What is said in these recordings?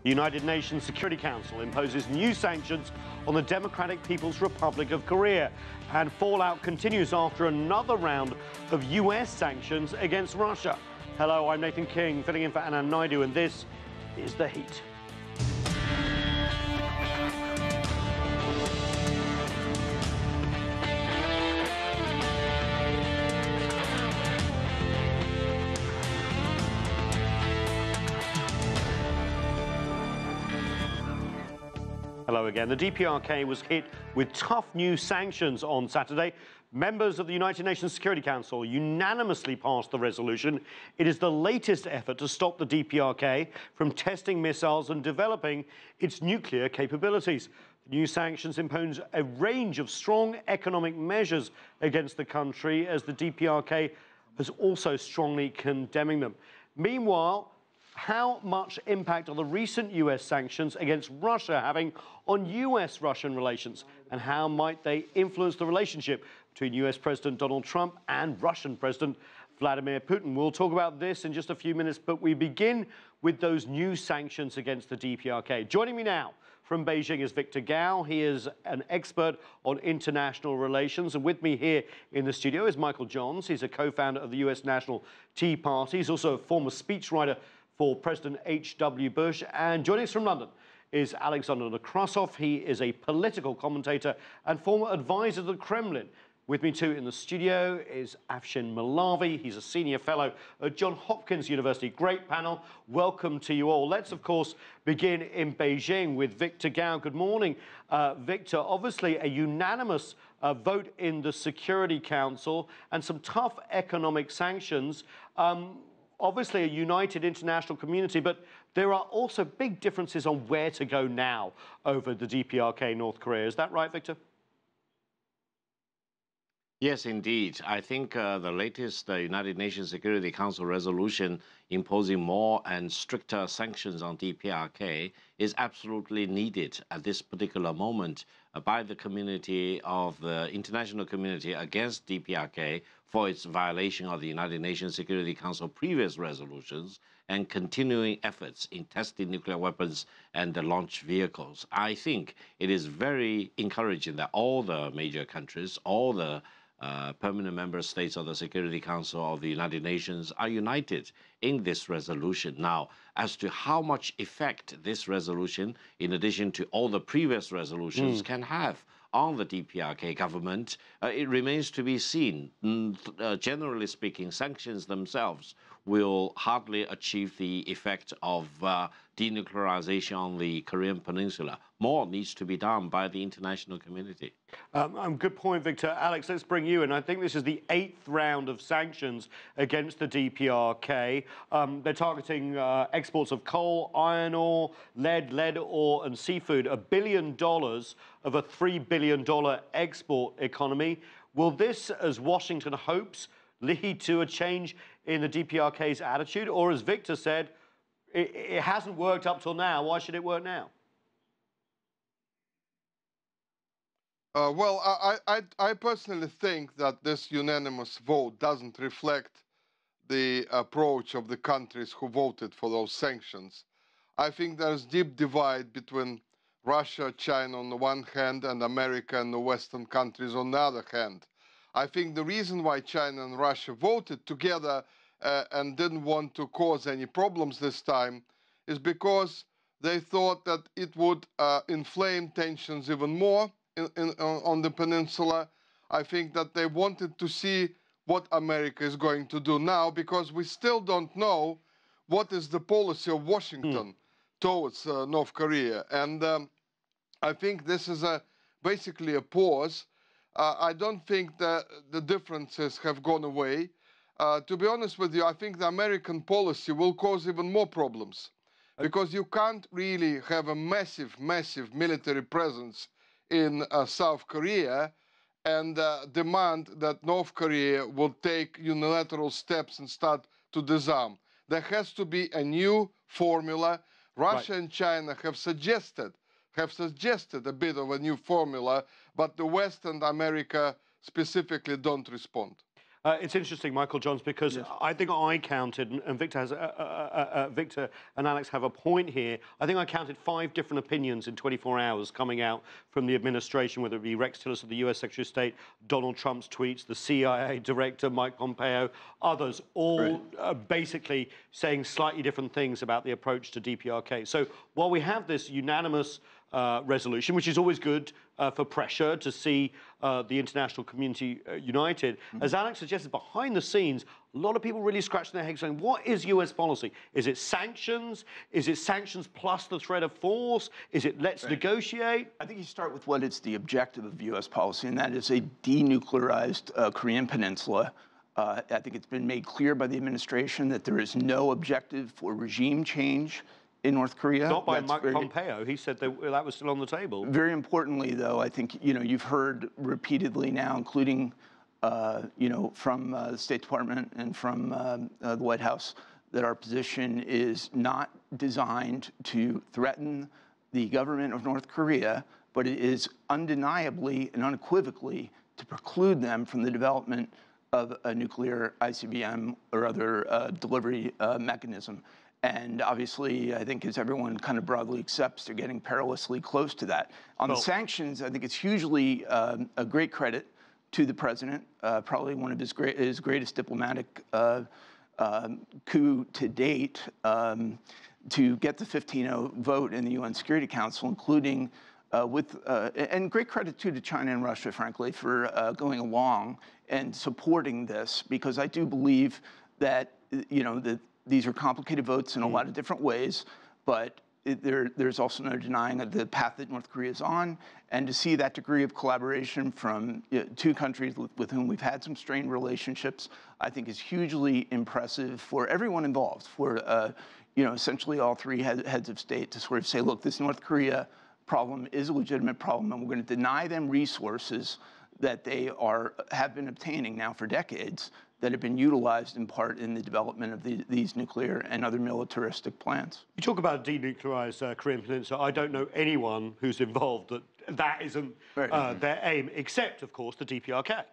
The United Nations Security Council imposes new sanctions on the Democratic People's Republic of Korea. And fallout continues after another round of US sanctions against Russia. Hello, I'm Nathan King, filling in for Anand Naidu, and this is The Heat. Hello again. The DPRK was hit with tough new sanctions on Saturday. Members of the United Nations Security Council unanimously passed the resolution. It is the latest effort to stop the DPRK from testing missiles and developing its nuclear capabilities. The new sanctions impose a range of strong economic measures against the country, as the DPRK has also strongly condemning them. Meanwhile, how much impact are the recent US sanctions against Russia having on US-Russian relations? And how might they influence the relationship between US President Donald Trump and Russian President Vladimir Putin? We'll talk about this in just a few minutes, but we begin with those new sanctions against the DPRK. Joining me now from Beijing is Victor Gao. He is an expert on international relations. And with me here in the studio is Michael Johns. He's a co-founder of the US National Tea Party. He's also a former speechwriter for President H.W. Bush. And joining us from London is Alexander Nekrassov. He is a political commentator and former advisor to the Kremlin. With me too in the studio is Afshin Molavi. He's a senior fellow at Johns Hopkins University. Great panel. Welcome to you all. Let's, of course, begin in Beijing with Victor Gao. Good morning, Victor. Obviously, a unanimous vote in the Security Council and some tough economic sanctions. Obviously a united international community, but there are also big differences on where to go now over the DPRK North Korea. Is that right, Victor? Yes, indeed. I think the latest United Nations Security Council resolution imposing more and stricter sanctions on DPRK is absolutely needed at this particular moment by the community of the international community against DPRK for its violation of the United Nations Security Council previous resolutions and continuing efforts in testing nuclear weapons and the launch vehicles. I think it is very encouraging that all the major countries, all the permanent member states of the Security Council of the United Nations are united in this resolution. Now, as to how much effect this resolution, in addition to all the previous resolutions, can have on the DPRK government, it remains to be seen. Generally speaking, sanctions themselves will hardly achieve the effect of denuclearization on the Korean Peninsula. More needs to be done by the international community. Good point, Victor. Alex, let's bring you in. I think this is the 8th round of sanctions against the DPRK. They're targeting exports of coal, iron ore, lead ore, and seafood. $1 billion of a $3 billion export economy. Will this, as Washington hopes, lead to a change in the DPRK's attitude? Or, as Victor said, it hasn't worked up till now. Why should it work now? Well, I personally think that this unanimous vote doesn't reflect the approach of the countries who voted for those sanctions. I think there's deep divide between Russia, China on the one hand, and America and the Western countries on the other hand. I think the reason why China and Russia voted together and didn't want to cause any problems this time is because they thought that it would inflame tensions even more on the peninsula. I think that they wanted to see what America is going to do now, because we still don't know what is the policy of Washington towards North Korea. And I think this is basically a pause. I don't think that the differences have gone away. To be honest with you, I think the American policy will cause even more problems, because you can't really have a massive military presence in South Korea and demand that North Korea will take unilateral steps and start to disarm. There has to be a new formula. Russia and China have suggested a bit of a new formula, but the West and America specifically don't respond. It's interesting, Michael Johns, because Yes. I think I counted, and Victor has Victor and Alex have a point here. I think I counted 5 different opinions in 24 hours coming out from the administration, whether it be Rex Tillerson, the U.S. Secretary of State, Donald Trump's tweets, the CIA director, Mike Pompeo, others, all basically saying slightly different things about the approach to DPRK. So while we have this unanimous resolution, which is always good for pressure to see the international community united. As Alex suggested, behind the scenes, a lot of people really scratching their heads saying, what is US policy? Is it sanctions? Is it sanctions plus the threat of force? Is it let's negotiate? I think you start with what is the objective of U.S. policy, and that is a denuclearized Korean peninsula. I think it's been made clear by the administration that there is no objective for regime change in North Korea. Not by Mike Pompeo. He said that was still on the table. Very importantly, though, I think you've heard repeatedly now, including from the State Department and from the White House, that our position is not designed to threaten the government of North Korea, but it is undeniably and unequivocally to preclude them from the development of a nuclear ICBM or other delivery mechanism. And obviously, I think as everyone kind of broadly accepts, they're getting perilously close to that. On the sanctions, I think it's hugely a great credit to the president, probably one of his greatest diplomatic coup to date, to get the 15-0 vote in the UN Security Council, including and great credit too to China and Russia, frankly, for going along and supporting this, because I do believe that that these are complicated votes in a lot of different ways, but there's also no denying the path that North Korea is on, and to see that degree of collaboration from 2 countries with whom we've had some strained relationships, I think is hugely impressive for everyone involved, for essentially all 3 heads of state to sort of say, look, this North Korea problem is a legitimate problem, and we're going to deny them resources that they have been obtaining now for decades, that have been utilized in part in the development of these nuclear and other militaristic plans. You talk about a denuclearized Korean peninsula. I don't know anyone who's involved that isn't their aim, except, of course, the DPRK,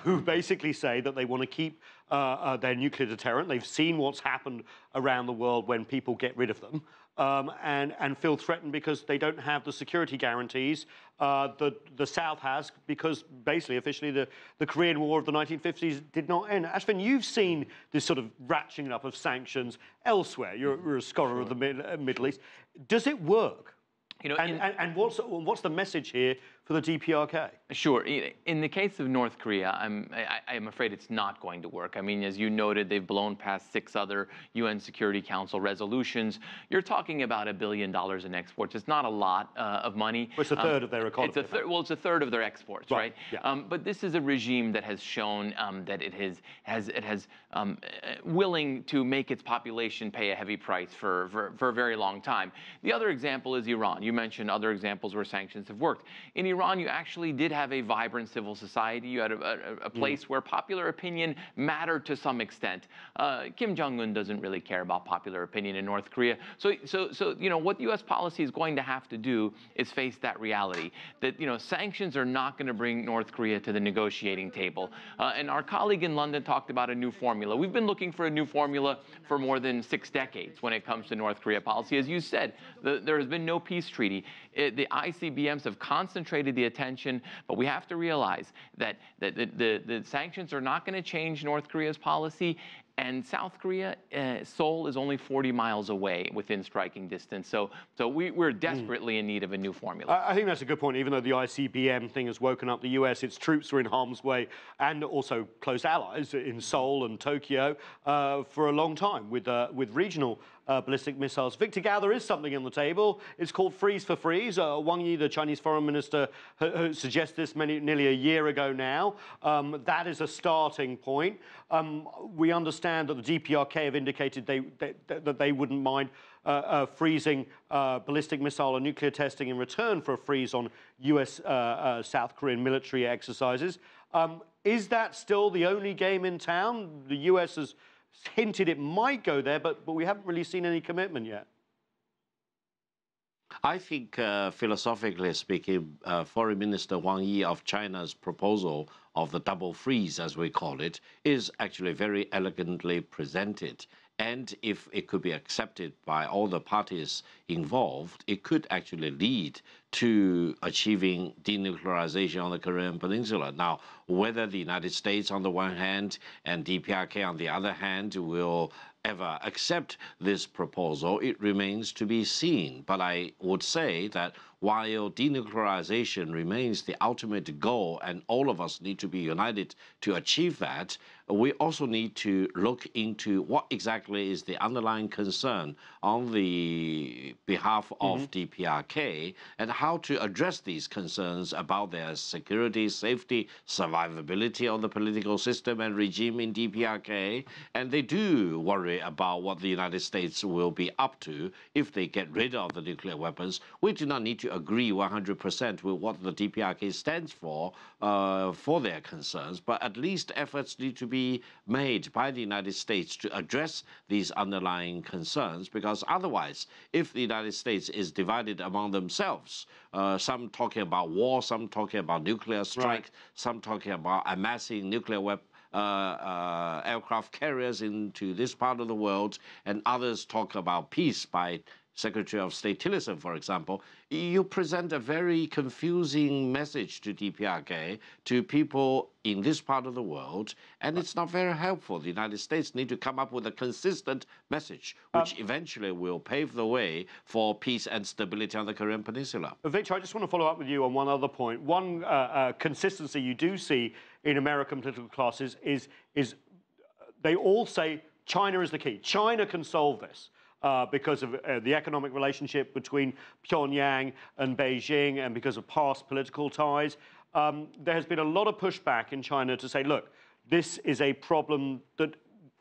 who basically say that they want to keep their nuclear deterrent. They've seen what's happened around the world when people get rid of them, and feel threatened because they don't have the security guarantees that the South has, because basically, officially, the Korean War of the 1950s did not end. Ashvin, you've seen this sort of ratcheting up of sanctions elsewhere. You're a scholar of the Middle East. Does it work? And what's the message here for the DPRK? Sure. In the case of North Korea, I'm afraid it's not going to work. I mean, as you noted, they've blown past 6 other UN Security Council resolutions. You're talking about $1 billion in exports. It's not a lot of money. Well, it's a third of their economy. It's a third of their exports, right? Yeah. But this is a regime that has shown that it has willing to make its population pay a heavy price for a very long time. The other example is Iran. You mentioned other examples where sanctions have worked. In Iran, you actually did have a vibrant civil society. You had a place where popular opinion mattered to some extent. Kim Jong-un doesn't really care about popular opinion in North Korea. So what U.S. policy is going to have to do is face that reality that sanctions are not going to bring North Korea to the negotiating table. And our colleague in London talked about a new formula. We've been looking for a new formula for more than 6 decades when it comes to North Korea policy. As you said, there has been no peace treaty. The ICBMs have concentrated the attention, but we have to realize that the sanctions are not going to change North Korea's policy. And South Korea, Seoul is only 40 miles away within striking distance. So we're desperately in need of a new formula. I think that's a good point. Even though the ICBM thing has woken up the US, its troops are in harm's way, and also close allies in Seoul and Tokyo for a long time with regional ballistic missiles. Victor Gao, there is something on the table. It's called freeze for freeze. Wang Yi, the Chinese foreign minister, suggested this nearly a year ago now. That is a starting point. We understand that the DPRK have indicated that they wouldn't mind freezing ballistic missile and nuclear testing in return for a freeze on US South Korean military exercises. Is that still the only game in town? The US has hinted it might go there, but we haven't really seen any commitment yet. I think, philosophically speaking, Foreign Minister Wang Yi of China's proposal of the double freeze, as we call it, is actually very elegantly presented. And if it could be accepted by all the parties involved, it could actually lead to achieving denuclearization on the Korean Peninsula. Now, whether the United States on the one hand and DPRK on the other hand will ever accept this proposal, it remains to be seen. But I would say that while denuclearization remains the ultimate goal and all of us need to be united to achieve that, we also need to look into what exactly is the underlying concern on the behalf of DPRK and how to address these concerns about their security, safety, survivability of the political system and regime in DPRK. And they do worry about what the United States will be up to if they get rid of the nuclear weapons. We do not need to agree 100% with what the DPRK stands for their concerns, but at least efforts need to be made by the United States to address these underlying concerns, because otherwise, if the United States is divided among themselves, some talking about war, some talking about nuclear strike, some talking about amassing nuclear aircraft carriers into this part of the world, and others talk about peace by Secretary of State Tillerson, for example, you present a very confusing message to DPRK, to people in this part of the world, and it's not very helpful. The United States need to come up with a consistent message, which eventually will pave the way for peace and stability on the Korean Peninsula. Victor, I just want to follow up with you on one other point. One consistency you do see in American political classes is they all say China is the key. China can solve this. Because of the economic relationship between Pyongyang and Beijing and because of past political ties. There has been a lot of pushback in China to say, look, this is a problem that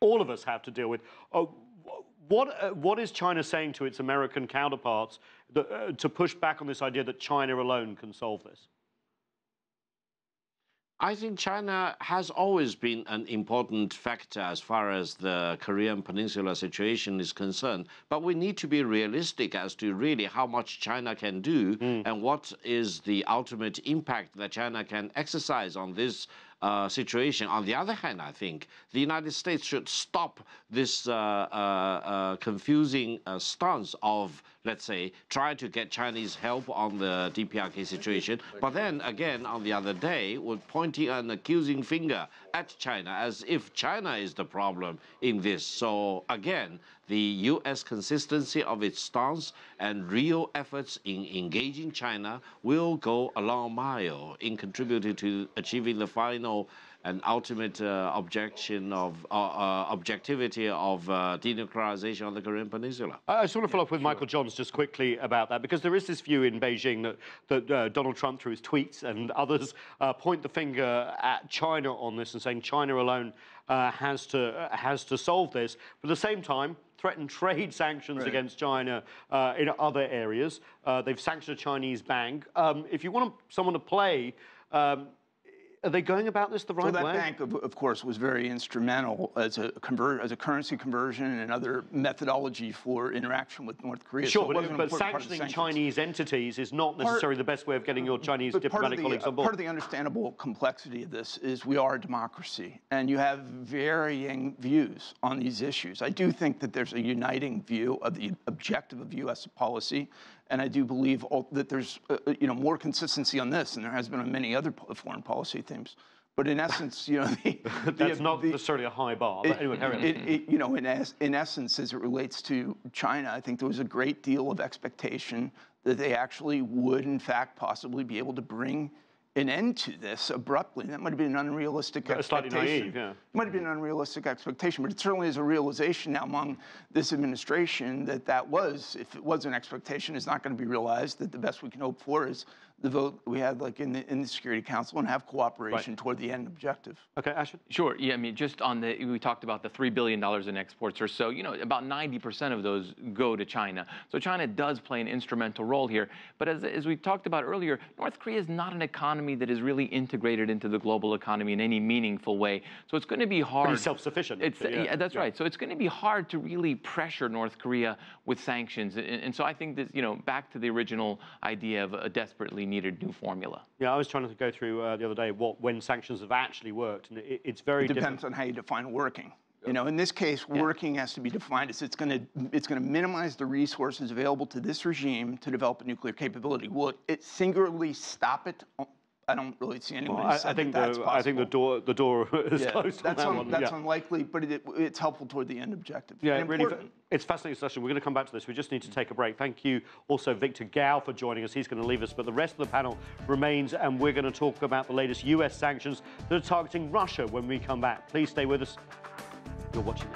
all of us have to deal with. What is China saying to its American counterparts to push back on this idea that China alone can solve this? I think China has always been an important factor as far as the Korean Peninsula situation is concerned. But we need to be realistic as to really how much China can do and what is the ultimate impact that China can exercise on this situation. On the other hand, I think the United States should stop this confusing stance of, let's say, trying to get Chinese help on the DPRK situation, but then again, on the other day, was pointing an accusing finger at China as if China is the problem in this. So again, the U.S. consistency of its stance and real efforts in engaging China will go a long mile in contributing to achieving the final and ultimate objectivity of denuclearization on the Korean Peninsula. I just want to follow up with Michael Johns just quickly about that, because there is this view in Beijing that Donald Trump, through his tweets and others, point the finger at China on this and saying China alone has to solve this. But at the same time, threatened trade sanctions against China in other areas. They've sanctioned a Chinese bank. If you want someone to play, are they going about this the right way? So that bank, of course, was very instrumental as a currency conversion and other methodology for interaction with North Korea. Sure, so but sanctioning Chinese entities is not necessarily the best way of getting your Chinese diplomatic colleagues on board. Part of the understandable complexity of this is we are a democracy, and you have varying views on these issues. I do think that there's a uniting view of the objective of U.S. policy, and I do believe that there's more consistency on this than there has been on many other foreign policy themes. But in essence, that's not necessarily a high bar. But anyway, in essence, as it relates to China, I think there was a great deal of expectation that they actually would, in fact, possibly be able to bring an end to this abruptly. That might have been an unrealistic expectation. Slightly naive, yeah. It might have been an unrealistic expectation, but it certainly is a realization now among this administration that was, if it was an expectation, is not going to be realized, that the best we can hope for is the vote we had in the Security Council and have cooperation toward the end objective. Okay, Ashwin? Sure, yeah, I mean, just on we talked about the $3 billion in exports or so, about 90% of those go to China. So China does play an instrumental role here. But as we talked about earlier, North Korea is not an economy that is really integrated into the global economy in any meaningful way. So it's going to be hard. Pretty self-sufficient. Yeah, that's right. So it's going to be hard to really pressure North Korea with sanctions. And so I think this, back to the original idea of a desperately we need a new formula. Yeah, I was trying to go through the other day when sanctions have actually worked, and it's very different. It depends on how you define working. You know, in this case, working has to be defined as it's going to minimize the resources available to this regime to develop a nuclear capability. Will it singularly stop it? I don't really see anyone who said that's possible. I think the door is closed on that one. That's unlikely, but it's helpful toward the end objective. Yeah, really, it's a fascinating discussion. We're going to come back to this. We just need to take a break. Thank you also, Victor Gao, for joining us. He's going to leave us, but the rest of the panel remains, and we're going to talk about the latest US sanctions that are targeting Russia when we come back. Please stay with us. You're watching